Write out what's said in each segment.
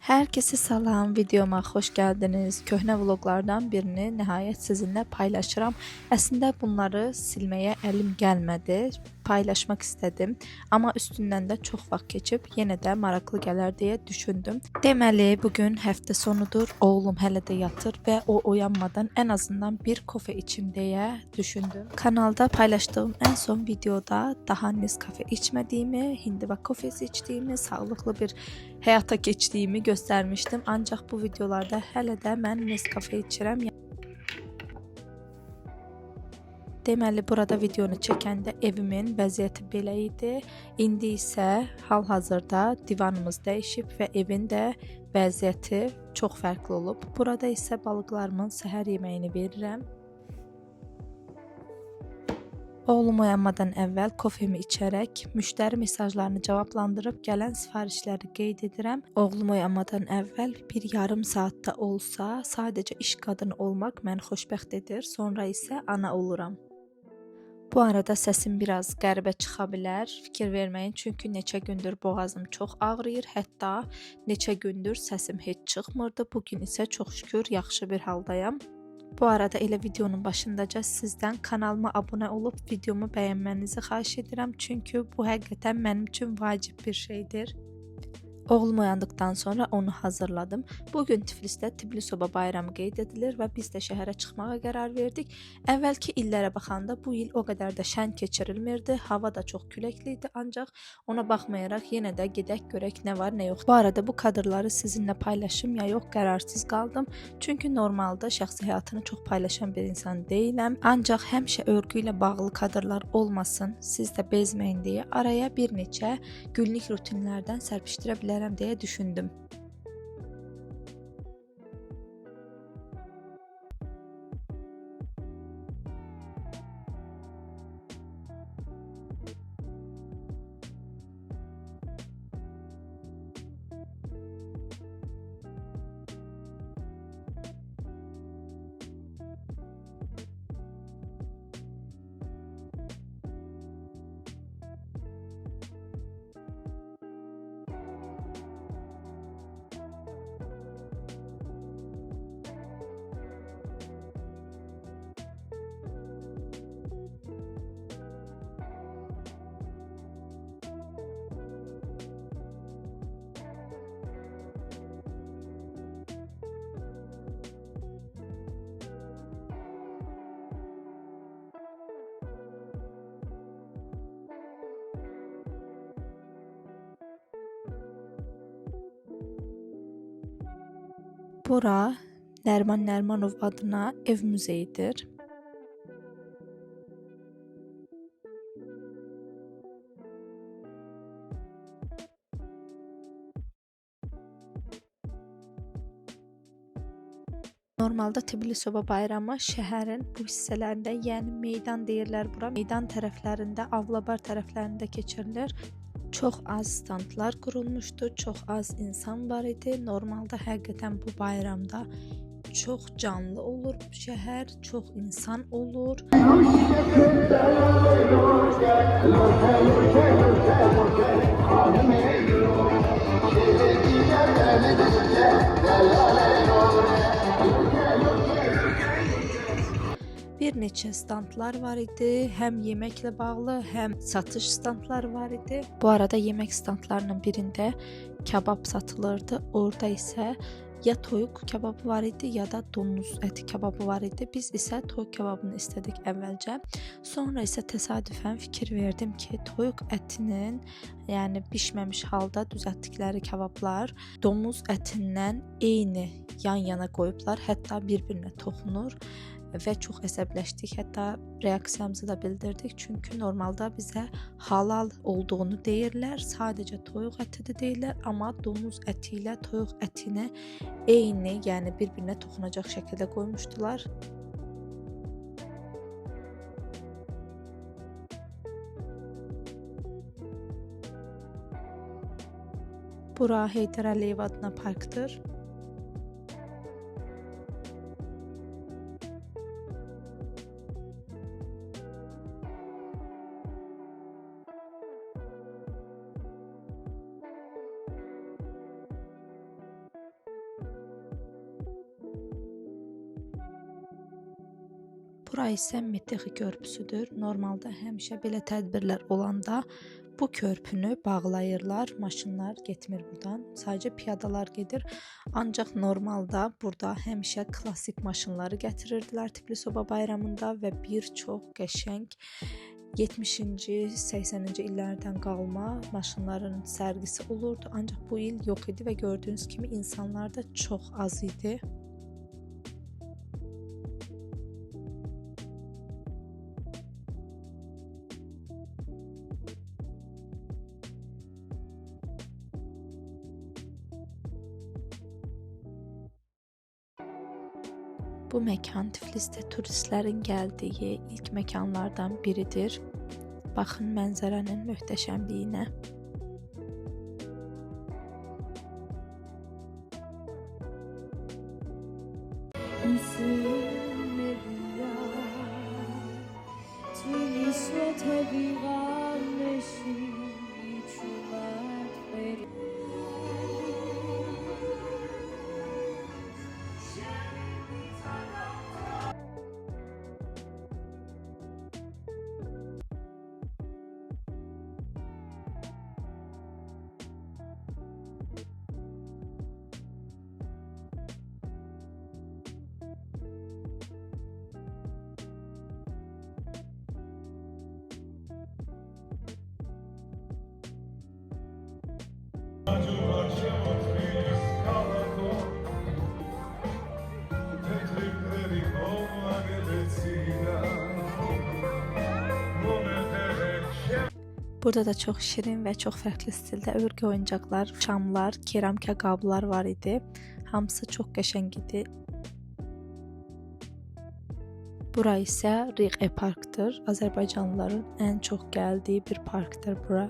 Herkese salam, videoma xoş gəldiniz. Köhnə vloglardan birini nəhayət sizinlə paylaşıram. Əslində bunları silməyə əlim gəlmədi. Paylaşmaq istədim, amma üstündən də çox vaxt keçib, yenə də maraqlı gələr deyə düşündüm. Deməli, bugün həftə sonudur. Oğlum hələ də yatır və o oyanmadan ən azından bir kofe içim deyə düşündüm. Kanalda paylaşdığım ən son videoda daha Nescafe içmədiyimi, hindiba kofesi içdiyimi, sağlıqlı bir həyata keçdiyimi göstərmişdim. Ancaq bu videolarda hələ də mən Nescafe içirəm. Deməli, burada videonu çəkəndə evimin vəziyyəti belə idi. İndi isə hal-hazırda divanımız dəyişib və evin də vəziyyəti çox fərqli olub. Burada isə balıqlarımın səhər yeməyini verirəm. Oğlum oyanmadan əvvəl kofemi içərək müştəri mesajlarını cavablandırıb gələn sifarişləri qeyd edirəm. Oğlum oyanmadan əvvəl bir yarım saatda olsa sadəcə iş qadını olmaq məni xoşbəxt edir. Sonra isə ana oluram. Bu arada səsim biraz qəribə çıxa bilər, fikir verməyin, çünki neçə gündür boğazım çox ağrıyır, hətta neçə gündür səsim heç çıxmırdı. Bugün isə çox şükür yaxşı bir haldayam. Bu arada elə videonun başındaca sizdən kanalıma abunə olub videomu bəyənmənizi xahiş edirəm, çünki bu həqiqətən mənim üçün vacib bir şeydir. Oğlum oyandıqdan sonra onu hazırladım. Bugün Tiflisdə Tibli Soba bayramı qeyd edilir və biz də şəhərə çıxmağa qərar verdik. Əvvəlki illərə baxanda bu il o qədər də şən keçirilmirdi. Hava da çox küləkli idi, ancaq ona baxmayaraq yenə də gedək görək nə var, nə yox. Bu arada bu kadrları sizinlə paylaşım ya yox, qərarsız qaldım. Çünki normalda şəxsi həyatını çox paylaşan bir insan deyiləm. Ancaq həmişə örgü ilə bağlı kadrlar olmasın, siz də bezməyin deyə araya bir neçə günlük rutinlərdən sərpişdirə bilərəm deyə düşündüm. Bura Nərman Nərmanov adına ev muzeyidir. Normalda Tibli Soba bayramı şəhərin bu hissələrində, yəni meydan deyirlər bura, meydan tərəflərində, Avlabar tərəflərində keçirilir. Çox az standlar qurulmuşdu, çox az insan var idi. Normalda həqiqətən bu bayramda çox canlı olur bu şəhər, çox insan olur. Bir neçə standlar var idi, həm yeməklə bağlı, həm satış standları var idi. Bu arada yemək standlarının birində kebab satılırdı, orada isə ya toyuq kebabı var idi, ya da donuz əti kebabı var idi. Biz isə toyuq kebabını istədik əvvəlcə. Sonra isə təsadüfən fikir verdim ki, toyuq ətinin, yəni bişməmiş halda düzəltdikləri kebablar domuz ətindən eyni yan-yana qoyublar, hətta bir-birinə toxunur. Və çox əsəbləşdik, hətta reaksiyamızı da bildirdik, çünki normalda bizə halal olduğunu deyirlər, sadəcə toyuq ətidir deyirlər, amma domuz əti ilə toyuq ətini eyni, yəni bir-birinə toxunacaq şəkildə qoymuşdular. Bura Heydər Əliyev adına parkdır. Bura isə Meteği körpüsüdür. Normalda həmişə belə tədbirlər olanda bu körpünü bağlayırlar. Maşınlar getmir buradan. Sadəcə piyadalar gedir. Ancaq normalda burada həmişə klassik maşınları gətirirdilər Tiflis-Oba bayramında və bir çox qəşəng 70-ci, 80-ci illərdən qalma maşınların sərgisi olurdu. Ancaq bu il yox idi və gördüyünüz kimi insanlar da çox az idi. Bu məkan Tiflisdə turistlərin gəldiyi ilk məkanlardan biridir. Baxın mənzərənin möhtəşəmliyinə. Burada da çox şirin və çox fərqli stildə örgü oyuncaqlar, şamlar, keramika qablar var idi. Hamısı çox qəşəng idi. Bura isə Riğe parkdır. Azərbaycanlıların ən çox gəldiyi bir parkdır bura.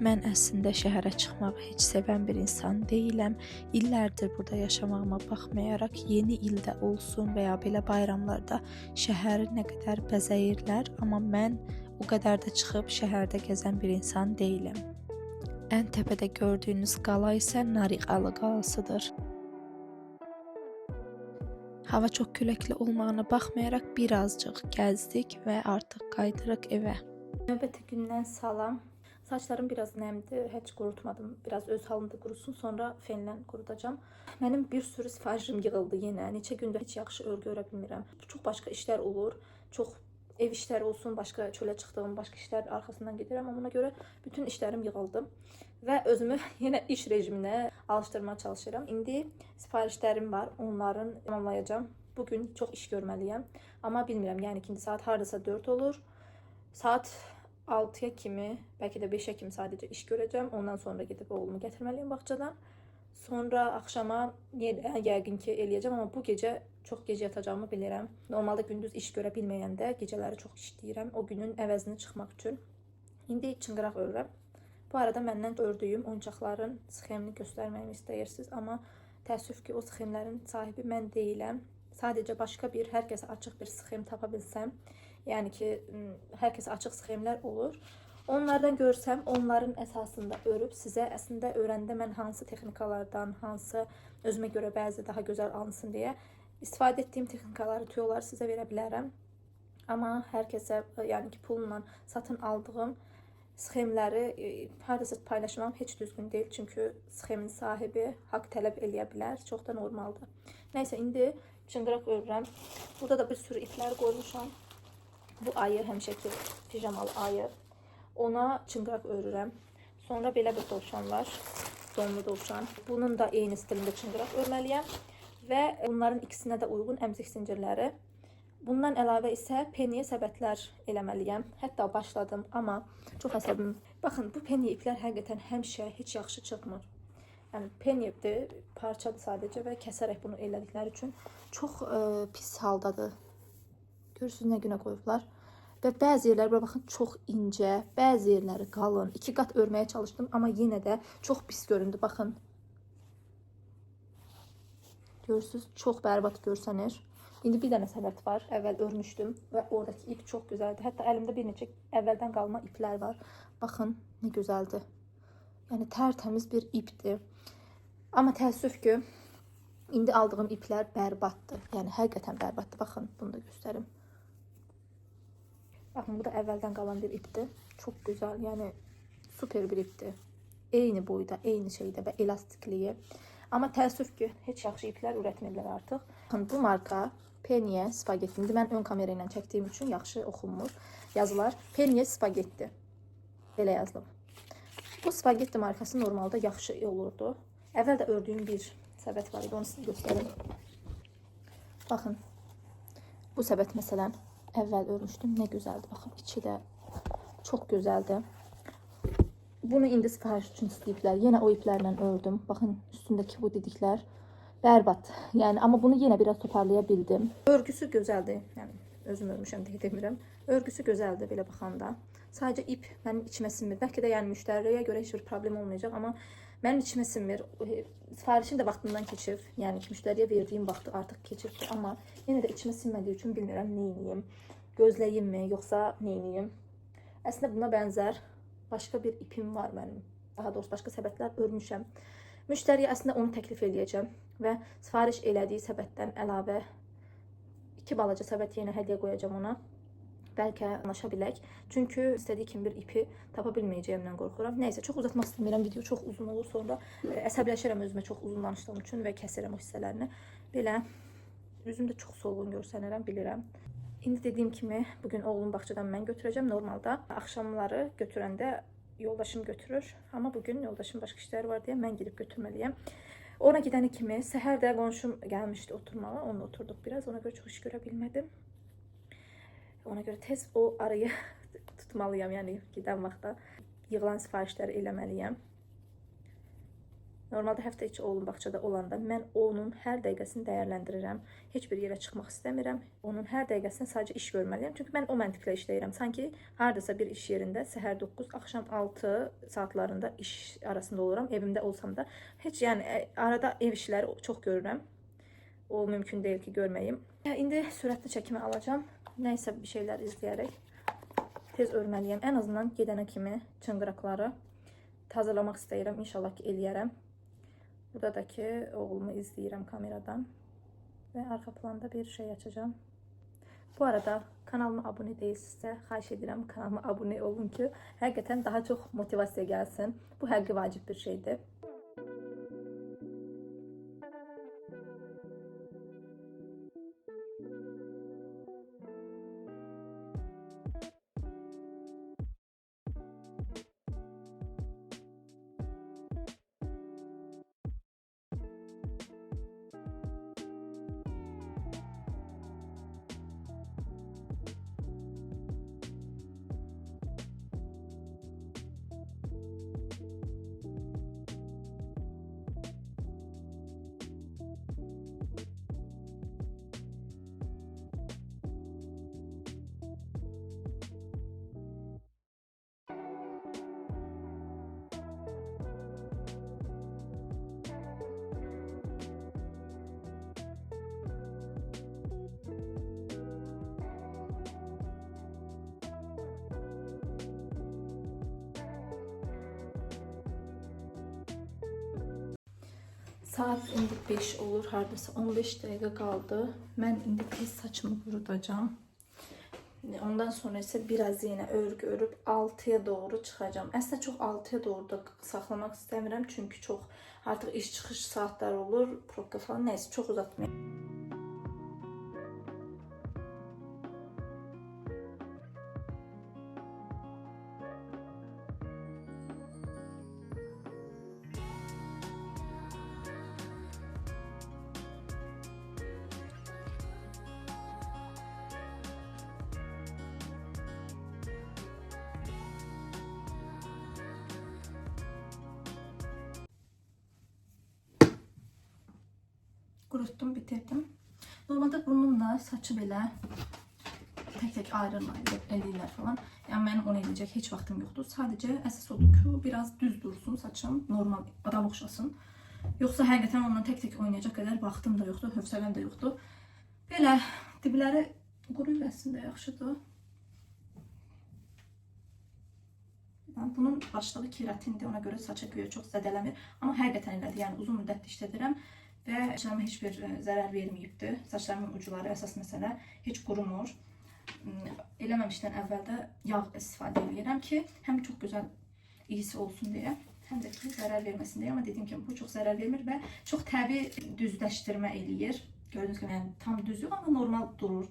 Mən əslində şəhərə çıxmağı heç sevən bir insan deyiləm. İllərdir burada yaşamağıma baxmayaraq yeni ildə olsun və ya belə bayramlarda şəhəri nə qədər bəzəyirlər, amma mən o qədər də çıxıb şəhərdə gəzən bir insan deyiləm. Ən təpədə gördüyünüz qala isə Nariqalı qalasıdır. Hava çox küləkli olmağına baxmayaraq birazcıq gəzdik və artıq qayıdırıq evə. Növbəti gündən salam. Saçlarım biraz nəmdir, heç qurutmadım. Biraz öz halında qurusun, sonra fenlə qurudacağam. Mənim bir sürü sifarişim yığıldı yenə. Neçə gündür heç yaxşı örgü öyrə bilmirəm. Çox başqa işlər olur. Çox ev işləri olsun, başqa çölə çıxdığım başqa işlər arxasından gedirəm. Amma ona görə bütün işlərim yığıldı. Və özümü yenə iş rejiminə alışdırmaya çalışıram. İndi sifarişlərim var, onların tamamlayacağım. Bugün çox iş görməliyəm. Amma bilmirəm, yəni indi saat hardasa 4 olur. Saat 6-ya kimi, bəlkə də 5-ə kimi sadəcə iş görəcəm. Ondan sonra gedib oğlumu gətirməliyim bağçadan. Sonra axşama yəqin ki eləyəcəm, amma bu gecə çox gec yatacağımı bilirəm. Normalda gündüz iş görə bilməyəndə gecələri çox işləyirəm o günün əvəzini çıxmaq üçün. İndi çınqıraq örürəm. Bu arada məndən ördüyüm oyuncaqların sxemini göstərməyimi istəyirsiniz, amma təəssüf ki o sxemlərin sahibi mən deyiləm. Sadəcə başqa bir, hər kəsə açıq bir sxem tapa bilsəm, yəni ki hər kəsə açıq sxemlər olur. Onlardan görsəm, onların əsasında örüb sizə əslində öyrəndə mən hansı texnikalardan, hansı özümə görə bəzi daha gözəl alınsın deyə istifadə etdiyim texnikaları, tüyoları sizə verə bilərəm. Amma hər kəsə, yəni ki pulla satın aldığım sxemləri hardasa paylaşmam heç düzgün deyil. Çünki sxemin sahibi haqq tələb eləyə bilər. Çox da normaldır. Nəysə, indi çınqıraq örürəm. Burada da bir sürü iplər qoymuşam. Bu ayı, həmişəki pijamalı ayı. Ona çınqıraq örürəm. Sonra belə bir dovşan var. Donlu dovşan. Bunun da eyni stilində çınqıraq örməliyəm. Və bunların ikisinə də uyğun əmzik zincirləri. Bundan əlavə isə penniyə səbətlər eləməliyəm. Hətta başladım, amma çox əsəbim. Baxın, bu penniyə iplər həqiqətən həmişə heç yaxşı çıxmır. Yəni pennidir, parçadır sadəcə və kəsərək bunu elədikləri üçün çox pis haldadır. Görürsünüz nə günə qoyublar. Və bəzi yerləri, baxın, çox incə, bəzi yerləri qalın. 2 qat örməyə çalışdım, amma yenə də çox pis göründü. Baxın. Görürsünüz, çox bərbad görsənir. İndi bir dənə səbət var, əvvəl örmüşdüm və oradakı ip çox gözəldir. Hətta əlimdə bir neçə əvvəldən qalma iplər var. Baxın, nə gözəldir. Yəni tərtəmiz bir ipdir. Amma təəssüf ki, indi aldığım iplər bərbaddır. Yəni həqiqətən bərbaddır. Baxın, bunu da göstərim. Baxın, bu da əvvəldən qalan bir ipdir. Çox gözəl, yəni super bir ipdir. Eyni boyda, eyni şeydə və elastikliyi. Amma təəssüf ki, heç yaxşı iplər üretmirlər artıq. Baxın, bu marka Penye Spagetti. İndi mən ön kamera ilə çəkdiyim üçün yaxşı oxunmur yazılar. Penye Spagetti. Belə yazılıb. Bu spagetti markası normalda yaxşı olurdu. Əvvəl də ördüyüm bir səbət var idi, onu sizə göstərim. Baxın, bu səbət məsələn əvvəl örmüşdüm, nə gözəldir. Baxın, içi də çox gözəldir. Bunu indi sifariş üçün istəyiblər. Yenə o iplərlə ördüm. Baxın, üstündəki bu didiklər bərbad. Yəni, amma bunu yenə biraz toparlaya bildim. Örgüsü gözəldir. Yəni, özüm örmüşəm deyə demirəm. Örgüsü gözəldir belə baxanda. Sadəcə ip mənim içimə sinmir. Bəlkə də yəni müştəriyə görə heç bir problem olmayacaq, amma mənim içimə sinmir. Sifarişim də vaxtından keçib. Yəni ki, müştəriyə verdiyim vaxtı artıq keçibdir, amma yenə də içimə sinmədiyi üçün bilmirəm nə edeyim. Gözləyimmi, yoxsa nə edeyim? Əslində buna bənzər başqa bir ipim var mənim. Daha doğrusu başqa səbətlər örmüşəm. Müştəriyə əslində onu təklif eləyəcəm və sifariş elədiyi səbətdən əlavə 2 balaca səbət yenə hədiyyə qoyacağam ona. Bəlkə anlaşa bilək. Çünki istədiyi kimi bir ipi tapa bilməyəcəyimdən qorxuram. Nəysə, çox uzatmaq istəmirəm. Video çox uzun olur. Sonra əsəbləşirəm özümə çox uzun danışdığım üçün və kəsirəm o hissələrini. Belə üzümdə çox solğun görsənirəm, bilirəm. İndi dediyim kimi bugün oğlum bağçadan mən götürəcəm. Normalda axşamları götürəndə yoldaşım götürür. Amma bugün yoldaşım başqa işləri var deyə mən gedib götürməliyəm. Ona gedəni kimi səhər də qonşum gəlmişdi oturmağa. Onunla oturduk biraz. Ona görə çox iş görə bilmədim. Ona görə tez o arayı tutmalıyam. Yəni gedən vaxtda yığılan sifarişləri eləməliyəm. Normalda həftə içi oğlum bağçada olanda mən onun hər dəqiqəsini dəyərləndirirəm. Heç bir yerə çıxmaq istəmirəm. Onun hər dəqiqəsini sadəcə iş görməliyəm. Çünki mən o məntiqlə işləyirəm. Sanki hardasa bir iş yerində səhər 9, axşam 6 saatlarında iş arasında oluram. Evimdə olsam da heç yəni arada ev işləri çox görürəm. O mümkün deyil ki, görməyim. İndi sürətli çəkimi alacağım. Nəysə bir şeylər izləyərək tez örməliyəm. Ən azından gedənə kimi çıngıraqları hazırlamaq istəyirəm. İnşallah ki, eləyərəm. Burada da ki, oğlumu izləyirəm kameradan və arxa planda bir şey açacağım. Bu arada kanalıma abunə deyilsinizsə, xahiş edirəm kanalıma abunə olun ki, həqiqətən daha çox motivasiya gəlsin. Bu həqiqi vacib bir şeydir. Saat indi 5 olur, hardasa 15 dəqiqə qaldı. Mən indi tez saçımı qurudacağım. Ondan sonra isə biraz yenə örgü örüb 6-ya doğru çıxacağım. Əslində çox 6-ya doğru da saxlamaq istəmirəm. Çünki çox artıq iş çıxış saatları olur, probka falan. Nəysə, çox uzatmayayım. Qurutdum, bitirdim. Normalda bununla saçı belə tək-tək ayrılırlar falan. Yəni mənim onu eləyəcək heç vaxtım yoxdur. Sadəcə əsas odur ki, biraz düz dursun saçım, normal adam oxşasın. Yoxsa həqiqətən onunla tək-tək oynayacaq qədər vaxtım da yoxdur, hövsələm də yoxdur. Belə dibləri quruyub əslində yaxşıdır. Bunun başlığı keratindir, ona görə saça göyə çox zədələmir. Amma həqiqətən elədir, yəni uzun müddətli işlədirəm. Və saçlarıma heç bir zərər verməyibdir. Saçlarımın ucuları əsas məsələ heç qurumur. eləməmişdən əvvəl də yağ istifadə edirəm ki, həm çox gözəl iyisi olsun deyə, həm də ki zərər verməsin deyə. Amma dediyim kimi bu çox zərər vermir və çox təbii düzləşdirmə eləyir. Gördüyünüz kimi yəni tam düz yox, amma normal durur.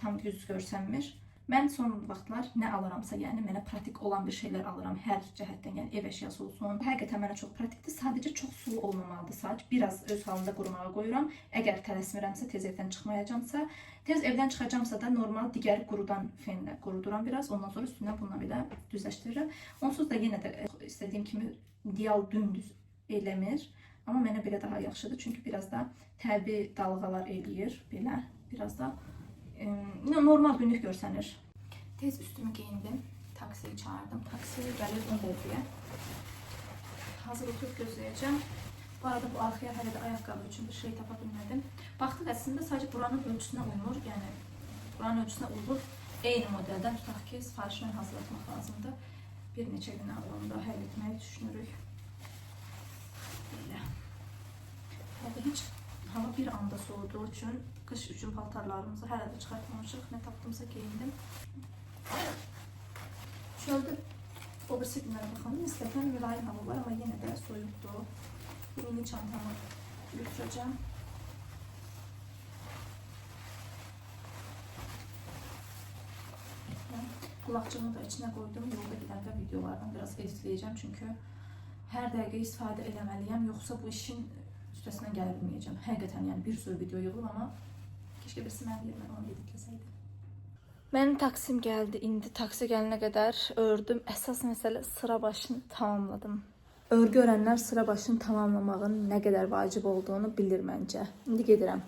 Tam düz görsənmir. Mən son vaxtlar nə alıramsa, yəni mənə pratik olan bir şeylər alıram hər cəhətdən, yəni ev əşyası olsun. Həqiqətən mənə çox pratikdir. Sadəcə çox sulu olmamalıdır saç. Biraz öz halında qurumağa qoyuram. Əgər tələsmirəmsə, tez evdən çıxmayacamsa, tez evdən çıxacamsa da normal digər qurudan fenlə quruduram biraz. Ondan sonra üstündən bununla belə düzləşdirirəm. Onsuz da yenə də istədiyim kimi ideal dümdüz eləmir. Amma mənə belə daha yaxşıdır. Çünki biraz da təbii dalğalar eləyir belə. Biraz da normal günlük görsənir. Tez üstümü geyindim. Taksiyi çağırdım. Taksi gəlir 10 dəqiqəyə. Hazır oturub gözləyəcəm. Bu arada bu arxaya hələ də ayaqqabı üçün bir şey tapa bilmədim. Baxdıq əslində sadəcə buranın ölçüsünə uymur. Yəni buranın ölçüsünə uyğun eyni modeldən tutaq ki, sifarişlə hazırlatmaq lazımdır. Bir neçə günə onu da həll etməyi düşünürük. Belə. Hələ heç hava bir anda soğuduğu üçün qış üçün paltarlarımızı hələ də çıxartmamışıq. Nə tapdımsa geyindim. Çöldə o birisi günlərə baxanda nisbətən mülayim hava var, amma yenə də soyuqdur. Bir mini çantamı götürəcəm. Qulaqçığımı da içinə qoydum. Yolda gedəndə videolardan biraz editləyəcəm. Çünki hər dəqiqə istifadə eləməliyəm. Yoxsa bu işin üstəsindən gələ bilməyəcəm. Həqiqətən yəni bir sürü video yığılır, amma keşke birisi mənim yerimə onu editləsəydi. Mənim taksim gəldi. İndi taksi gələnə qədər ördüm. Əsas məsələ sıra başını tamamladım. Örgü örənlər sıra başını tamamlamağın nə qədər vacib olduğunu bilir məncə. İndi gedirəm.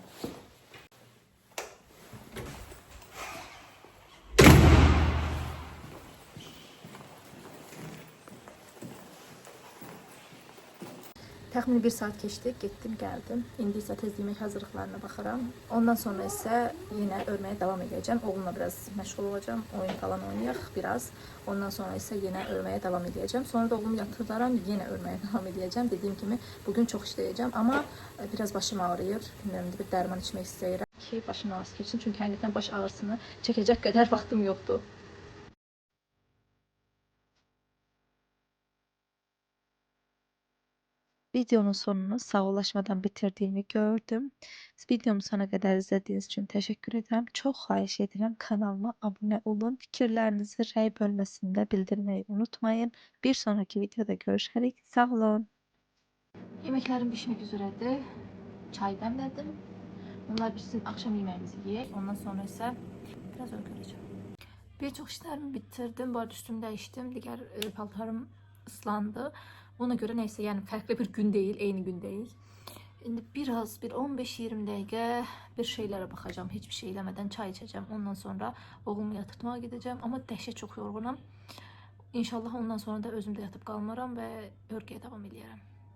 Təxmini 1 saat keçdi, getdim, gəldim. İndi isə tez yemək hazırlıqlarına baxaram. Ondan sonra isə yenə örməyə davam edəcəm. Oğlumla biraz məşğul olacağam. Oyun falan oynayaq biraz. Ondan sonra isə yenə örməyə davam edəcəm. Sonra da oğlumu yatırdaram, yenə örməyə davam edəcəm. Dediyim kimi bugün çox işləyəcəm, amma biraz başım ağrıyır. Bilmirəm, bir dərman içmək istəyirəm ki, başım ağrısı keçsin. Çünki həqiqətən baş ağrısını çəkəcək qədər vaxtım yoxdur. Videonun sonunu sağollaşmadan bitirdiğimi gördüm. Videomu sona kadar izlediğiniz için teşekkür ederim. Çok xahiş edirəm kanalıma abone olun. Fikirlərinizi rəy bölməsində bildirmeyi unutmayın. Bir sonraki videoda görüşərik. Sağ olun. Yeməklərim pişmək üzrədir. Çay dəmlədim. Onlar bitsin, akşam yemeğimizi yiyək. Ondan sonra isə biraz örgüləcəm. Bir çox işlərimi bitirdim. Bu arada üstümü dəyişdim. Digər paltarım ıslandı. Ona göre neyse, yani farklı bir gün değil, eyni gün değil. Şimdi biraz bir 15-20 dəqiqə bir şeylere bakacağım. Hiçbir şey eləmədən çay içeceğim. Ondan sonra oğlumu yatırtmağa gideceğim. Ama dəhşət çox yorğunam. İnşallah ondan sonra da özümdə yatıp qalmaram və örgüyə davam edərəm.